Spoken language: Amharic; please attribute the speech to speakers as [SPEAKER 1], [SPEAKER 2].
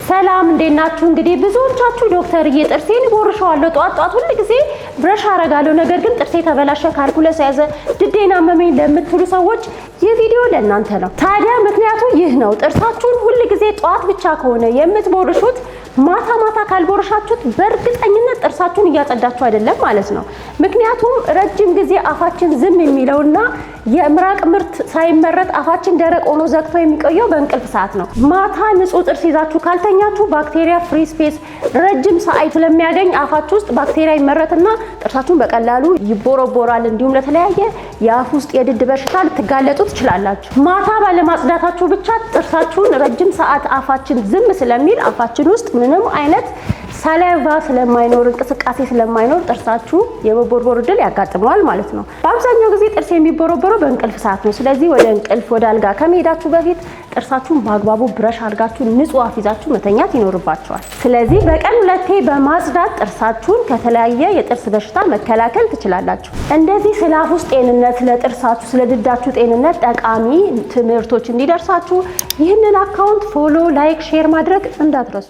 [SPEAKER 1] ሰላም እንዴት ናችሁ? እንግዲህ ብዙዎቻችሁ ዶክተርዬ ጥርሴን ቦርሻለሁ ጧት ሁሉ ጊዜ ብረሽ አረጋለሁ፣ ነገር ግን ጥርሴ ተበላሸ፣ ካልኩለስ ያዘ፣ ድዴና መመኝ ለምትሉ ሰዎች ይህ ቪዲዮ ለእናንተ ነው። ታዲያ ምክንያቱ ይህ ነው። ጥርሳችሁን ሁሉ ጊዜ ጧት ብቻ ከሆነ የምትቦርሹት ማታ ካልቦርሻችሁት በእርግጠኝነት ጥርሳችሁን እያጸዳችሁ አይደለም ማለት ነው። ምክንያቱም ረጅም ጊዜ አፋችን ዝም የሚለውና የምራቅ ምርት ሳይመረት አፋችን ደረቅ ሆኖ ዘግቶ የሚቆየው በእንቅልፍ ሰዓት ነው። ማታ ንጹህ ጥርስ ይዛችሁ ካልተኛችሁ ባክቴሪያ ፍሪ ስፔስ ረጅም ሰዓት ስለሚያገኝ አፋችሁ ውስጥ ባክቴሪያ ይመረትና ጥርሳችሁን በቀላሉ ይቦረቦራል። እንዲሁም ለተለያየ የአፍ ውስጥ የድድ በሽታ ልትጋለጡ ትችላላችሁ። ማታ ባለማጽዳታችሁ ብቻ ጥርሳችሁን ረጅም ሰዓት አፋችን ዝም ስለሚል አፋችን ውስጥ ምንም አይነት ሳላቫ ስለማይኖር እንቅስቃሴ ስለማይኖር ጥርሳችሁ የመቦርቦር እድል ያጋጥመዋል ማለት ነው። በአብዛኛው ጊዜ ጥርስ የሚቦረቦረው በእንቅልፍ ሰዓት ነው። ስለዚህ ወደ እንቅልፍ ወደ አልጋ ከመሄዳችሁ በፊት ጥርሳችሁን በአግባቡ ብረሽ አድርጋችሁ ንጹህ አፍ ይዛችሁ መተኛት ይኖርባችኋል። ስለዚህ በቀን 2 በማጽዳት ጥርሳችሁን ከተለያየ የጥርስ በሽታ መከላከል ትችላላችሁ። እንደዚህ ስለ አፍ ውስጥ ጤንነት፣ ለጥርሳችሁ ስለ ድዳችሁ ጤንነት ጠቃሚ ትምህርቶች እንዲደርሳችሁ ይህንን አካውንት ፎሎ፣ ላይክ፣ ሼር ማድረግ እንዳትረሱ።